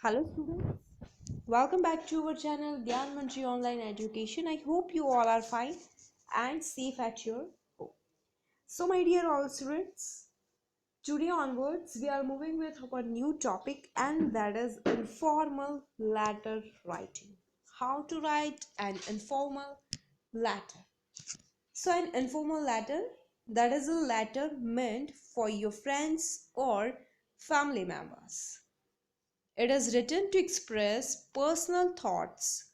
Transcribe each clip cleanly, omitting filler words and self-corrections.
Hello students, welcome back to our channel Gyan Manji Online Education. I hope you all are fine and safe at your home. So my dear all students, today onwards we are moving with our new topic, and that is informal letter writing. How to write an informal letter. So an informal letter, that is a letter meant for your friends or family members. It is written to express personal thoughts,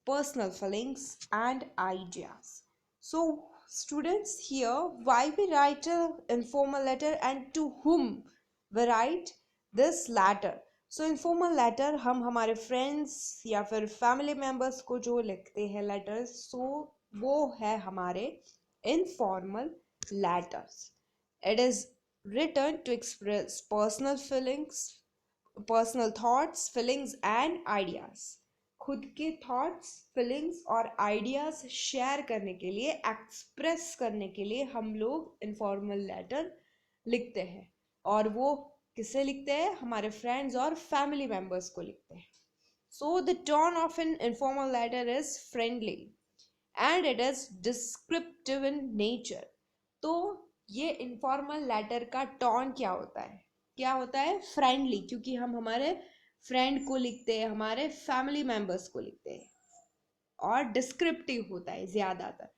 personal feelings, and ideas. So, students, here why we write a informal letter and to whom we write this letter. So, informal letter हम हमारे friends या फिर family members को जो लिखते हैं letters, so वो है हमारे informal letters. It is written to express personal thoughts, feelings and ideas. खुद के थॉट्स, फीलिंग्स और आइडियाज शेयर करने के लिए, एक्सप्रेस करने के लिए हम लोग इनफॉर्मल लेटर लिखते हैं, और वो किसे लिखते हैं? हमारे फ्रेंड्स और फैमिली मेंबर्स को लिखते हैं. So the tone of an informal letter is friendly and it is descriptive in nature. तो ये इनफॉर्मल लेटर का टोन क्या होता है? क्या होता है? फ्रेंडली, क्योंकि हम हमारे फ्रेंड को लिखते हैं, हमारे फैमिली मेंबर्स को लिखते हैं. और डिस्क्रिप्टिव होता है ज़्यादातर.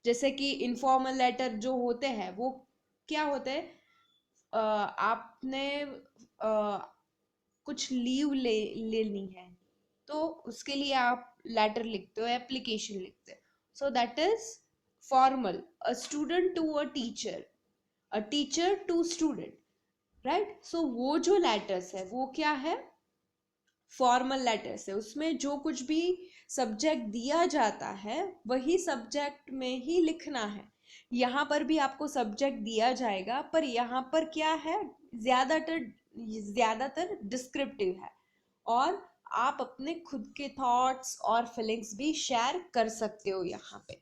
जैसे कि इनफॉर्मल लेटर जो होते हैं वो क्या होते हैं? आपने कुछ लीव लेनी है तो उसके लिए आप लेटर लिखते हो, एप्लीकेशन लिखते हो. So that is formal. A student to a teacher, a teacher to student, right. So वो जो लेटर्स है वो क्या है? फॉर्मल लेटर्स है. उसमें जो कुछ भी सब्जेक्ट दिया जाता है वही सब्जेक्ट में ही लिखना है. यहाँ पर भी आपको सब्जेक्ट दिया जाएगा, पर यहाँ पर क्या है? ज़्यादातर डिस्क्रिप्टिव है, और आप अपने खुद के थॉट्स और फीलिंग्स भी शेयर कर सकते हो यहाँ पे.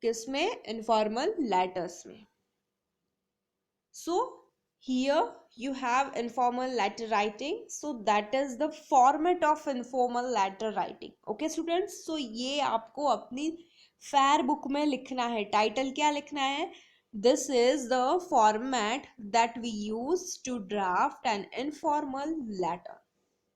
किसमें? इनफॉर्मल लेटर्स में. So here you have informal letter writing. So that is the format of informal letter writing. Okay students, so ये आपको अपनी फेयर बुक में लिखना है. टाइटल क्या लिखना है? This is the format that we use to draft an informal letter.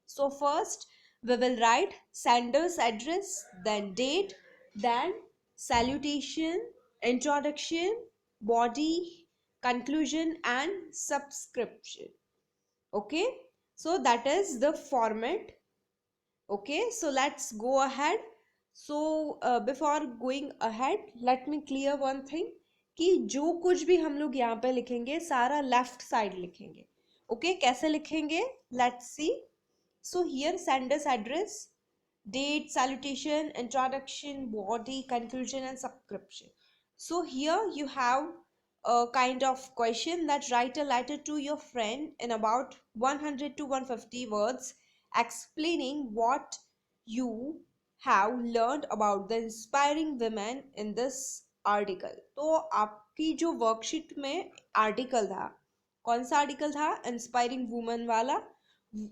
So first we will write sender's address, then date, then salutation, introduction, body, conclusion and subscription. Okay, so that is the format. Okay, so let's go ahead. So before going ahead, let me clear one thing, कि जो कुछ भी हम लोग यहाँ पे लिखेंगे सारा लेफ्ट साइड लिखेंगे. ओके, कैसे लिखेंगे? Let's see. So here sender's address, date, salutation, introduction, body, conclusion and subscription. So here you have a kind of question that write a letter to your friend in about 100 to 150 words explaining what you have learned about the inspiring women in this article. तो आपकी जो worksheet में article था, कौन सा article था? Inspiring women वाला.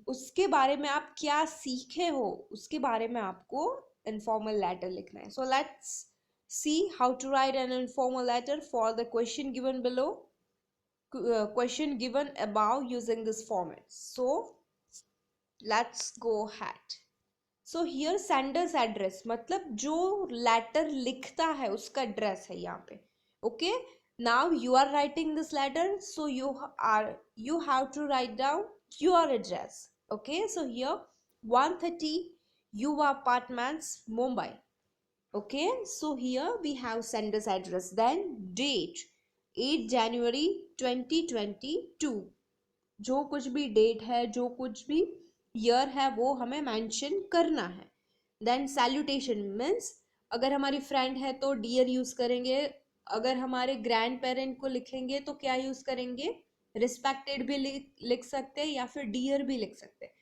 उसके बारे में आप क्या सीखे हो उसके बारे में आपको इनफॉर्मल लेटर लिखना है. So let's see how to write an informal letter for the question given below, question given above using this format. So let's go ahead. So here sender's address मतलब जो लेटर लिखता है उसका address है यहाँ पे. Okay, now you are writing this letter, so you have to write down your address. Okay, so here 130 Yuva Apartments, Mumbai. Okay, so here we have sender's address, then date 8 January 2022. जो कुछ भी date है, जो कुछ भी year है वो हमें मेंशन करना है. देन सैल्यूटेशन मीन्स अगर हमारी फ्रेंड है तो डियर यूज करेंगे. अगर हमारे ग्रैंड पेरेंट को लिखेंगे तो क्या यूज करेंगे? रिस्पेक्टेड भी लिख सकते हैं या फिर डियर भी लिख सकते हैं.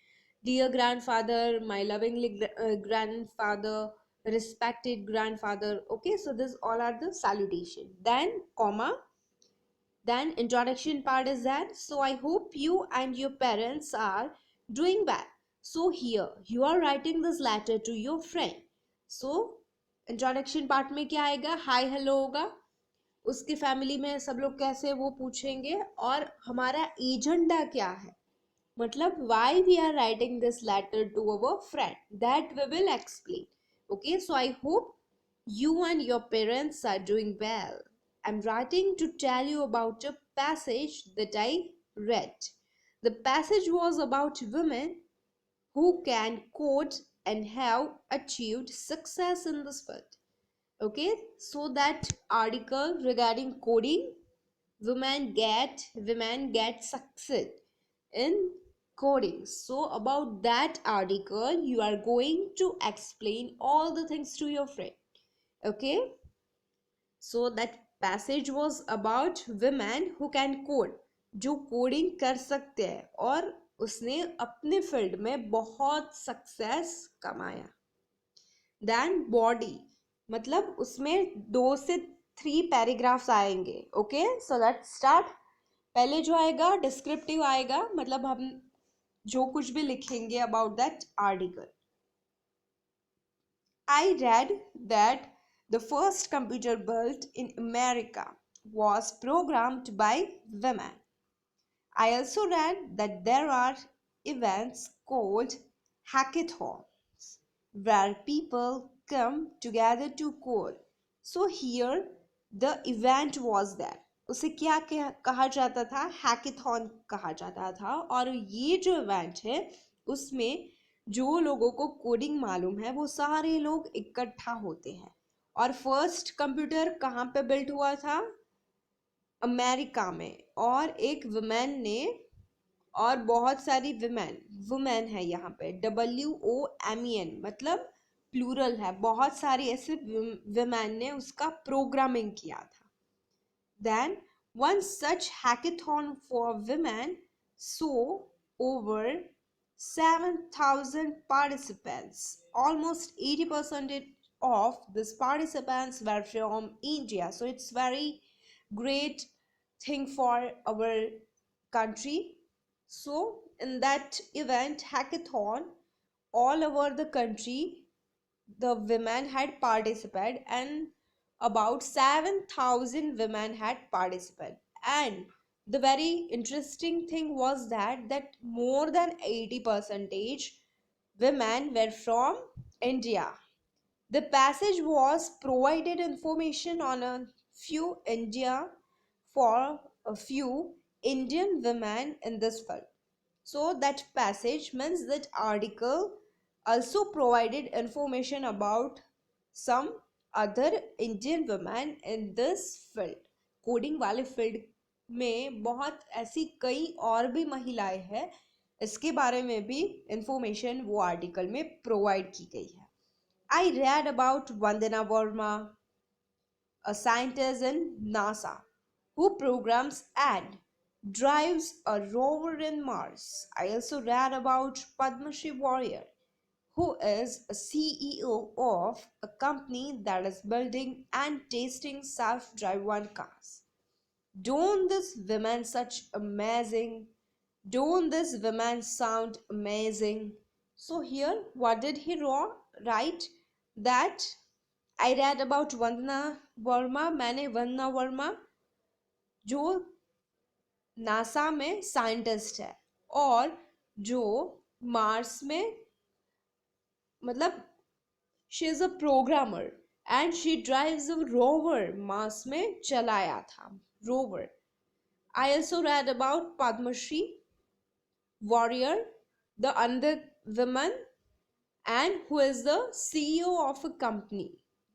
Dear grandfather, my lovingly grandfather, respected grandfather. Okay, so this all are the salutation. Then comma, then introduction part is that, so I hope you and your parents are doing well. So here you are writing this letter to your friend. So introduction part में क्या आएगा, hi hello होगा, उसकी family में सब लोग कैसे वो पूछेंगे, और हमारा एजेंडा क्या है, मतलब why we are writing this letter to our friend, that we will explain. Okay, so I hope you and your parents are doing well. I'm writing to tell you about a passage that I read. The passage was about women who can code and have achieved success in this field. Okay, so that article regarding coding, women get succeed in coding. So about that article you are going to explain all the things to your friend. Okay, so that passage was about women who can code, जो coding कर सकते हैं और उसने अपने field में बहुत success कमाया. देन बॉडी, मतलब उसमें 2 से 3 पैराग्राफ्स आएंगे. Okay, so let's start. पहले जो आएगा डिस्क्रिप्टिव आएगा, मतलब हम जो कुछ भी लिखेंगे about that article. I read that the first computer built in America was programmed by women. I also read that there are events called hackathons where people come together to code. So here the event was there. उसे क्या कहा जाता था, hackathon कहा जाता था. और ये जो इवेंट है उसमें जो लोगों को कोडिंग मालूम है वो सारे लोग इकट्ठा होते हैं. और फर्स्ट कंप्यूटर कहाँ पे बिल्ट हुआ था, अमेरिका में. और एक वुमेन ने, और बहुत सारी वुमेन है यहाँ पे, WOMEN, मतलब प्लूरल है, बहुत सारी ऐसे वुमेन ने उसका प्रोग्रामिंग किया था. Then one such hackathon for women so over 7,000 participants. Almost 80% of these participants were from India. So it's very great thing for our country. So in that event hackathon, all over the country the women had participated, and about 7,000 women had participated. And the very interesting thing was that more than 80% women were from India. The passage was provided information on a few India for a few Indian women in this field. So that passage means that article also provided information about some other Indian women in this field. Coding वाले field में बहुत ऐसी कई और भी महिलाएं हैं, इसके बारे में भी इंफॉर्मेशन वो आर्टिकल में प्रोवाइड की गई है. I read about Vandana Verma, a scientist in NASA who programs and drives a rover in Mars. I also read about Padma Shri Warrior, who is a CEO of a company that is building and testing self-driving cars. Don't these women such amazing? Don't these women sound amazing? So here, what did he write? That I read about Vandana Verma. मैंने वंदना वर्मा जो NASA में scientist है और जो Mars में, मतलब she is a programmer and she drives a rover, Mars में चलाया था rover. I also read about Padmasree Warrior, the another woman and who is the CEO of a company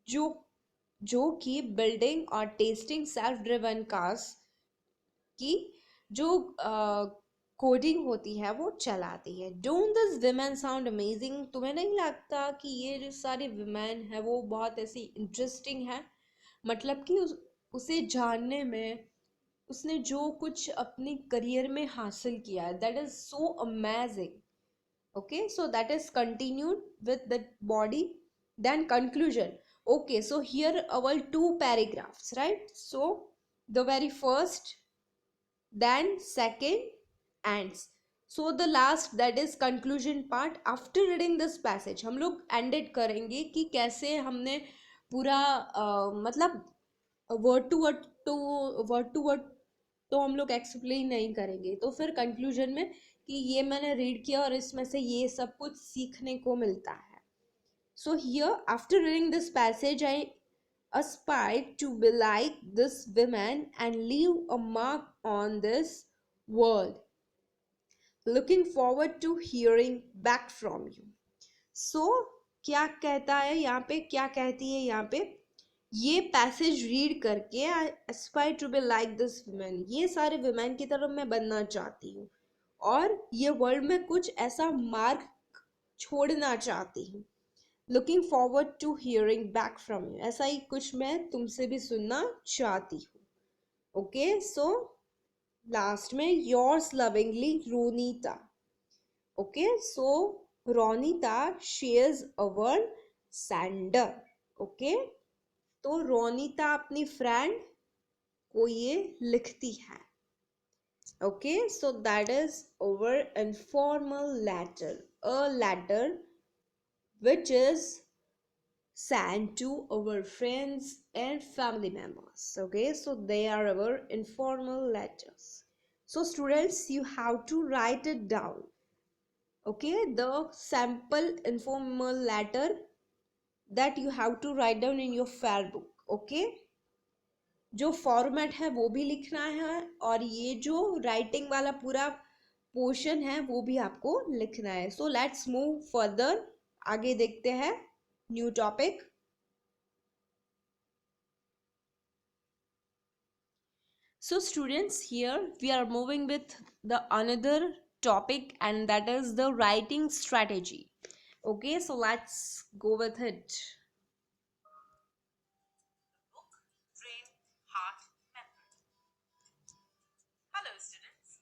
जो कि बिल्डिंग और टेस्टिंग सेल्फ ड्रिवन कार्स की जो coding होती है वो चलाती है. Don't this women sound amazing? तुम्हें नहीं लगता कि ये जो सारी विमेन है वो बहुत ऐसी इंटरेस्टिंग है, मतलब कि उसे जानने में, उसने जो कुछ अपने करियर में हासिल किया है, that is so amazing. Okay, so that is continued with the body. Then conclusion. Okay, so here our 2 paragraphs, right? So the very first, then second, ends. So the last that is conclusion part. After reading this passage हम लोग ended करेंगे कि कैसे हमने पूरा मतलब word to word तो word to word तो हम लोग एक्सप्लेन नहीं करेंगे. तो फिर कंक्लूजन में कि ये मैंने रीड किया और इसमें से ये सब कुछ सीखने को मिलता है. So here after reading this passage I aspire to be like this woman and leave a mark on this world. Looking forward to hearing back from you. So क्या कहता है यहाँ पे, क्या कहती है यहाँ पे, ये पैसेज रीड करके I aspire to be like this women, ये सारे वुमेन की तरफ मैं बनना चाहती हूँ और ये वर्ल्ड में कुछ ऐसा मार्क छोड़ना चाहती हूँ. Looking forward to hearing back from you, ऐसा ही कुछ मैं तुमसे भी सुनना चाहती हूँ. ओके, सो लास्ट में yours lovingly Ronita. Okay, so Ronita shares our sender. Okay, तो रोनीता अपनी फ्रेंड को ये लिखती है. Okay, so that is over informal letter, a letter which is sent to our friends and family members. Okay, so they are our informal letters. So students, you have to write it down. Okay, the sample informal letter that you have to write down in your fair book. Okay, जो format है वो भी लिखना है और ये जो writing वाला पूरा पोर्शन है वो भी आपको लिखना है. सो लेट्स मूव फर्दर, आगे देखते हैं new topic. So students, here we are moving with the another topic and that is the writing strategy. Okay, so let's go with it. Book, brain, heart method. Hello students.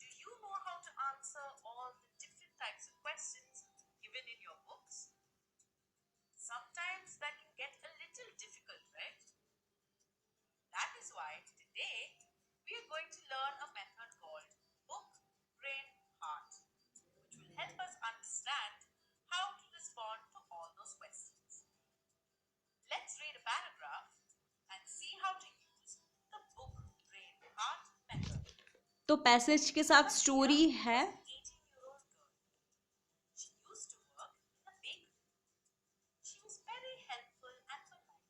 Do you know how to answer all the different types of questions given in your books? Sometimes that can get a little difficult, right? That is why today we are going to learn a method called book, brain, heart, which will help us understand how to respond to all those questions. Let's read a paragraph and see how to use the book, brain, heart method. तो passage के साथ story है. 18-year-old girl. She used to work in a bakery. She was very helpful and polite.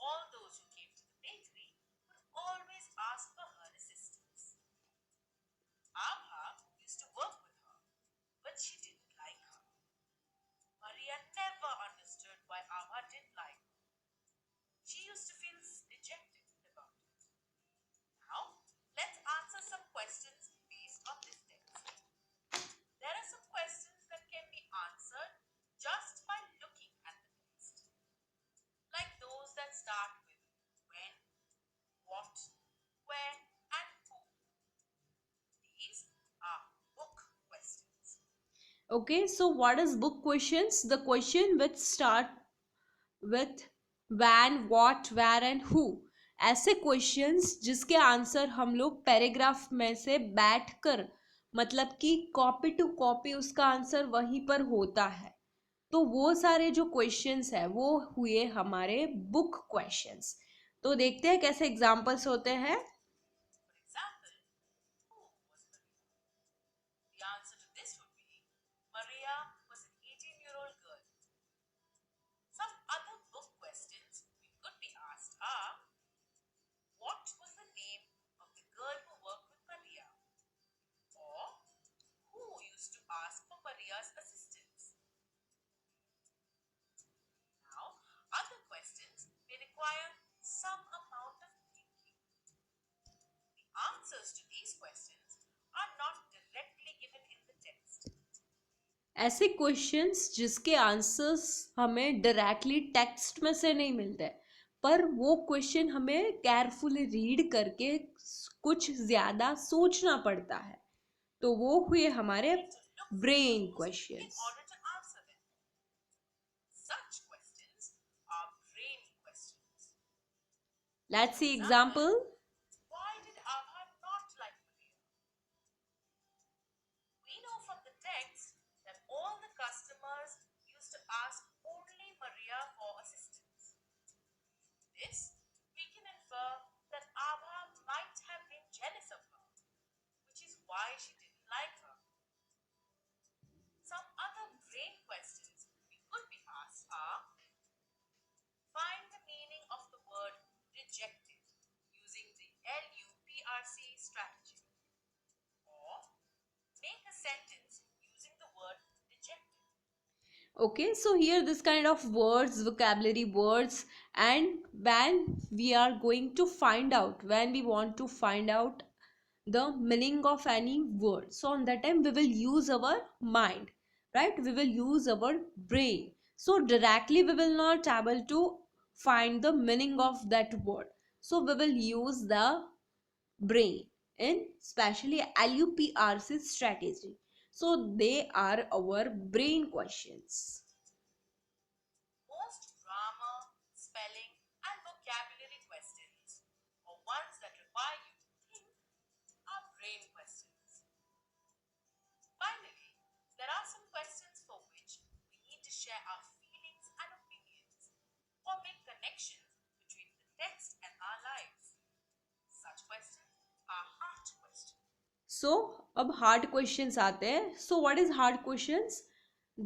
All those who came to the bakery would always ask for her assistance. Abha used to work with her, but she didn't like her. Maria never understood why Abha didn't like her. She used to feel dejected about it. Now, let's answer some questions based on this text. There are some questions that can be answered just by looking at the text, like those that start with when, what, where, and who. These are book questions. Okay, so what is book questions? The question which start with when, what, where and who. ऐसे questions जिसके answer हम लोग paragraph में से बैठकर, मतलब कि copy to copy उसका आंसर वहीं पर होता है. तो वो सारे जो क्वेश्चंस है वो हुए हमारे बुक क्वेश्चंस. तो देखते हैं कैसे एग्जांपल्स होते हैं. For example, who was Maria? The answer to this would be Maria was an 18-year-old girl. Some other book questions we could be asked are, what was the name of the girl who worked with Maria? Or who used to ask for Maria's assistance? Now, other questions may require some amount of thinking. The answers to these questions are not directly given in the text. ऐसे questions जिसके answers हमें directly text में से नहीं मिलते, पर वो question हमें केयरफुली रीड करके कुछ ज़्यादा सोचना पड़ता है. तो वो हुए हमारे brain In questions. order to answer them. Such questions are brain questions. Let's see example. Why did Abha not like Maria? was to ask only Maria for assistance. This, we can infer that Abha might have been jealous of her, which is why she didn't like her. Some other brain questions we could be asked are: find the meaning of the word rejected using the LUPRC strategy, or make a sentence using the word rejected. Okay, so here this kind of words, vocabulary words, and when we are going to find out, when we want to find out the meaning of any word, so on that time we will use our mind, right? We will use our brain. So directly we will not able to find the meaning of that word. So we will use the brain in especially LUPRC strategy. So they are our brain questions. Most grammar, spelling, and vocabulary questions, or ones that require you to think, are brain questions. Finally, there are some questions for which we need to share our feelings and opinions or make connections between the text and our lives. Such questions are heart questions. So अब hard questions आते हैं. So what is hard questions?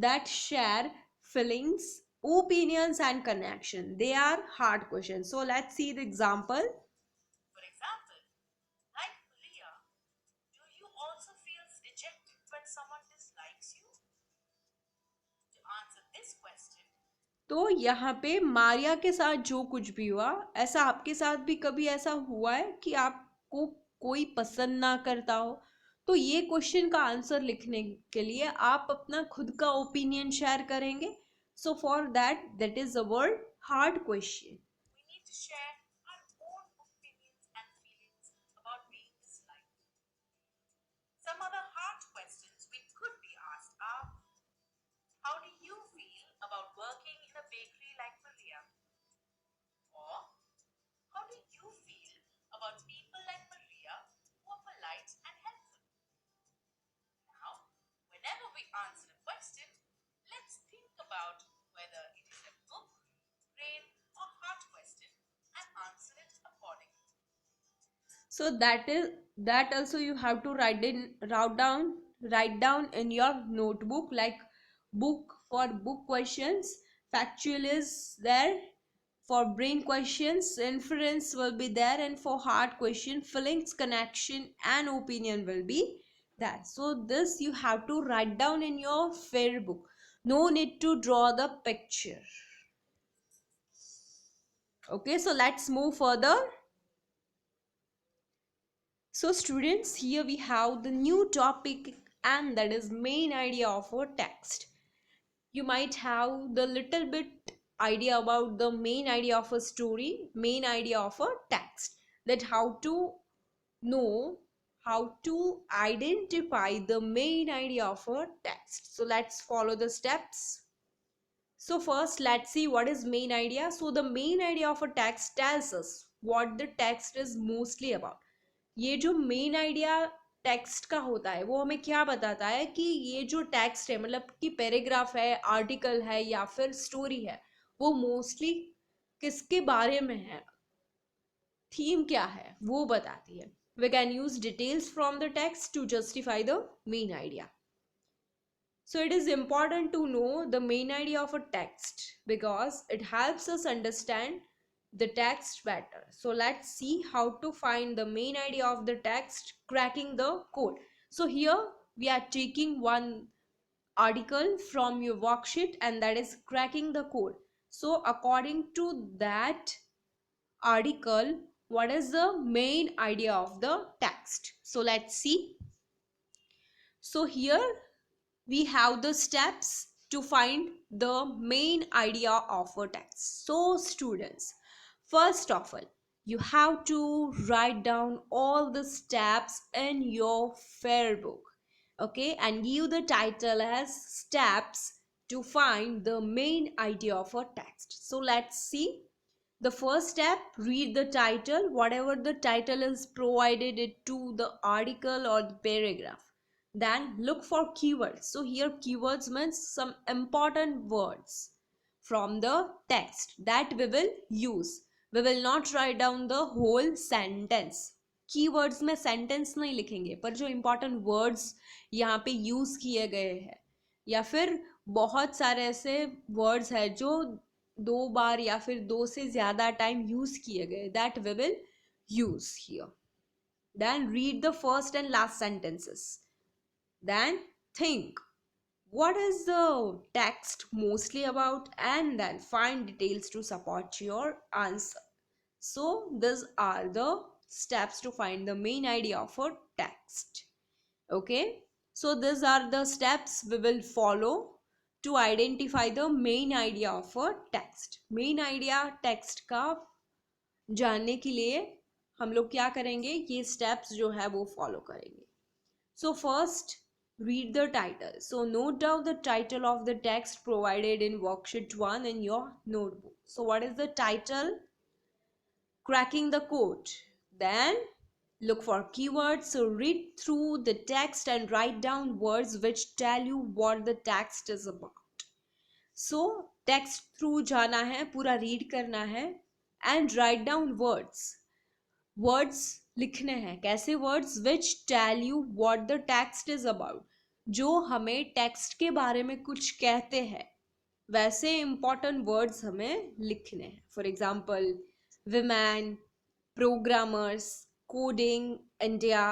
That share feelings, opinions and connection. They are hard questions. So let's see the example. For example, like Maria, do you also feel rejected when someone dislikes you? To answer this question, तो यहाँ पे मारिया के साथ जो कुछ भी हुआ, ऐसा आपके साथ भी कभी ऐसा हुआ है कि आपको कोई पसंद ना करता हो? तो ये क्वेश्चन का आंसर लिखने के लिए आप अपना खुद का ओपिनियन शेयर करेंगे. So for that is a word hard question. we need to share our own opinions and feelings about being disliked. Some other hard questions we could be asked are: how do you feel about working in a bakery like Maria? Or how do you feel about people like Maria who are polite and helpful? Now, whenever we answer a question, let's think about whether it is a book, brain, or heart question and answer it accordingly. So that also you have to write down in your notebook, like book for book questions, factual is there, for brain questions inference will be there, and for heart question feelings, connection and opinion will be there. So this you have to write down in your fair book. No need to draw the picture. Okay, so let's move further. So students, here we have the new topic, and that is main idea of a text. You might have the little bit idea about the main idea of a story, main idea of a text, that how to know, how to identify the main idea of a text. So let's follow the steps. So first let's see what is main idea. So the main idea of a text tells us what the text is mostly about. ये जो main idea text का होता है वो हमें क्या बताता है कि ये जो टेक्स्ट है, मतलब कि पैराग्राफ है, आर्टिकल है या फिर स्टोरी है, वो मोस्टली किसके बारे में है, थीम क्या है वो बताती है. We can use details from the text to justify the main idea. So it is important to know the main idea of a text because it helps us understand the text better. So let's see how to find the main idea of the text, cracking the code. So here we are taking one article from your worksheet, and that is cracking the code. So according to that article, what is the main idea of the text? So let's see. So here we have the steps to find the main idea of a text. So students, first of all, you have to write down all the steps in your fair book, okay, and give the title as steps to find the main idea of a text. So let's see. The first step, read the title, whatever the title is provided it to the article or the paragraph. Then look for keywords. So here keywords means some important words from the text that we will use. We will not write down the whole sentence. keywords में sentence नहीं लिखेंगे, पर जो important words यहाँ पे use किए गए हैं, या फिर बहुत सारे ऐसे words है जो 2 बार या फिर 2 से ज़्यादा टाइम यूज किए गए, that we will use here. Then read the first and last sentences. Then think what is the text mostly about, and then find details to support your answer. So these are the steps to find the main idea of a text. Okay, so these are the steps we will follow to identify the main idea of a text. main idea text का जानने के लिए हम लोग क्या करेंगे, ये steps जो है वो follow करेंगे. So first, read the title. So note down the title of the text provided in worksheet 1 in your notebook. So what is the title? Cracking the code. Then look for keywords. So read through the text and write down words which tell you what the text is about. So text through जाना है, पूरा read करना है, and write down words. Words लिखने हैं. कैसे words? Which tell you what the text is about, जो हमें टेक्स्ट के बारे में कुछ कहते हैं, वैसे इंपॉर्टेंट वर्ड्स हमें लिखने हैं. For example women, programmers, coding, India,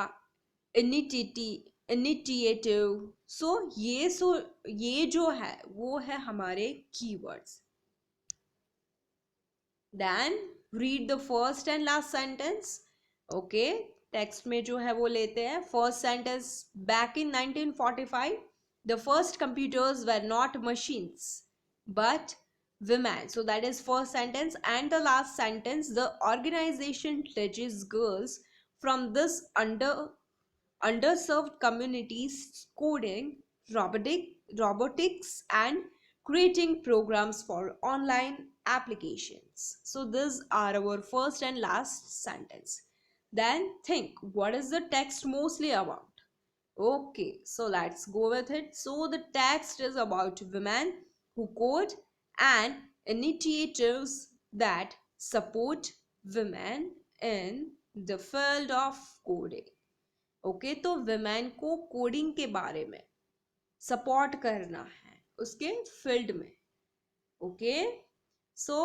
initiative. So ये जो है वो है हमारे keywords. Then read the first and last sentence. Okay, text में जो है वो लेते हैं. First sentence, back in 1945 the first computers were not machines but women. So that is first sentence. And the last sentence, the organization teaches girls from this underserved communities coding, robotics and creating programs for online applications. So these are our first and last sentence. Then think, what is the text mostly about? Okay, so let's go with it. So the text is about women who code and initiatives that support women in the field of coding. Okay, तो women को coding के बारे में support करना है उसके field में. Okay, so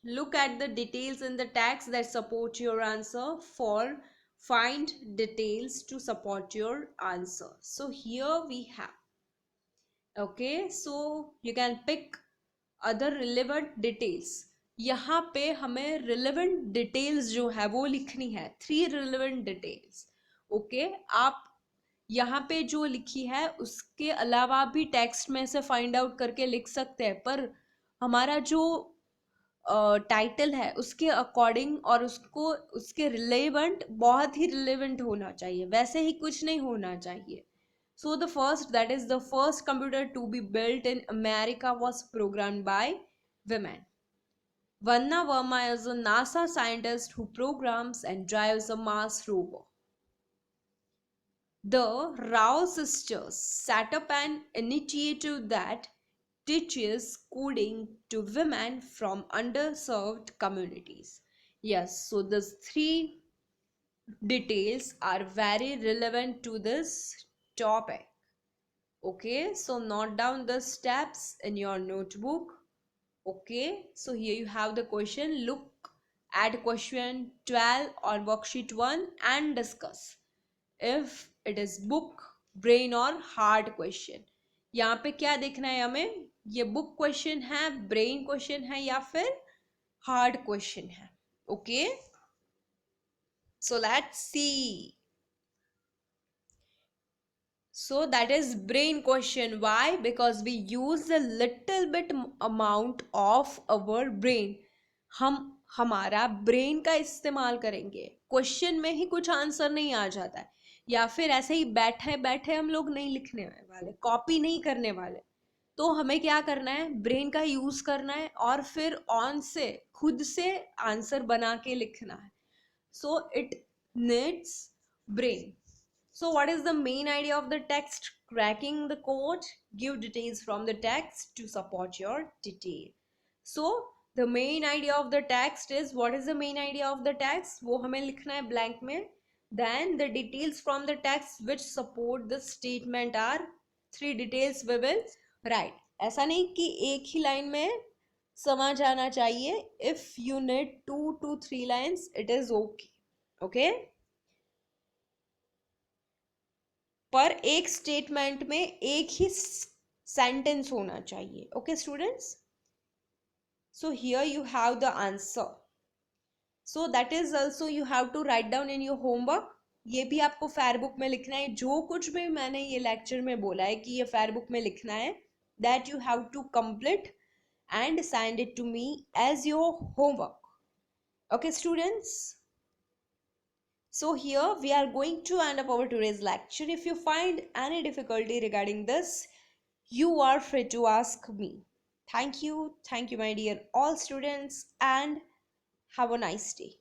look at the details in the text that support your answer. For find details to support your answer. So here we have, okay, so you can pick other relevant details. यहाँ पे हमें relevant details जो है वो लिखनी है. 3 relevant details. Okay, आप यहाँ पे जो लिखी है उसके अलावा भी टेक्स्ट में से फाइंड आउट करके लिख सकते हैं, पर हमारा जो टाइटल है उसके अकॉर्डिंग और उसको उसके रिलेवेंट, बहुत ही रिलेवेंट होना चाहिए, वैसे ही कुछ नहीं होना चाहिए. So the first, that is the first computer to be built in America was programmed by women. Vanna Verma is a NASA scientist who programs and drives a Mars rover. The Rao sisters set up an initiative that teaches coding to women from underserved communities. Yes, so these 3 details are very relevant to this topic. Okay, so note down the steps in your notebook. Okay, so here you have the question. Look at question 12 on worksheet 1 and discuss if it is book, brain और hard question. यहाँ पे क्या देखना है हमें, ये book question है, brain question है या फिर hard question है. Okay, so let's see. So that is brain question. Why? Because we use a little bit amount of our brain. हम हमारा ब्रेन का इस्तेमाल करेंगे. क्वेश्चन में ही कुछ आंसर नहीं आ जाता है, या फिर ऐसे ही बैठे बैठे हम लोग नहीं लिखने वाले, कॉपी नहीं करने वाले. तो हमें क्या करना है, ब्रेन का यूज करना है और फिर ऑन से खुद से आंसर बना के लिखना है. So it needs brain. So what is the main idea of the text? Cracking the code. Give details from the text to support your detail. So the main idea of the text is, what is the main idea of the text? वो हमें लिखना है blank में. Then the details from the text which support the statement are, three details we will write. ऐसा नहीं कि एक ही line में समझ आना चाहिए. If you need 2 to 3 lines, it is okay. Okay. पर एक स्टेटमेंट में एक ही सेंटेंस होना चाहिए. Okay students, so here you have the answer. So that is also you have to write down in your homework. ये भी आपको fair book में लिखना है. जो कुछ भी मैंने ये लेक्चर में बोला है कि ये फेयर बुक में लिखना है, that you have to complete and send it to me as your homework. Okay students, so here we are going to end up our today's lecture. If you find any difficulty regarding this, you are free to ask me. Thank you my dear all students, and have a nice day.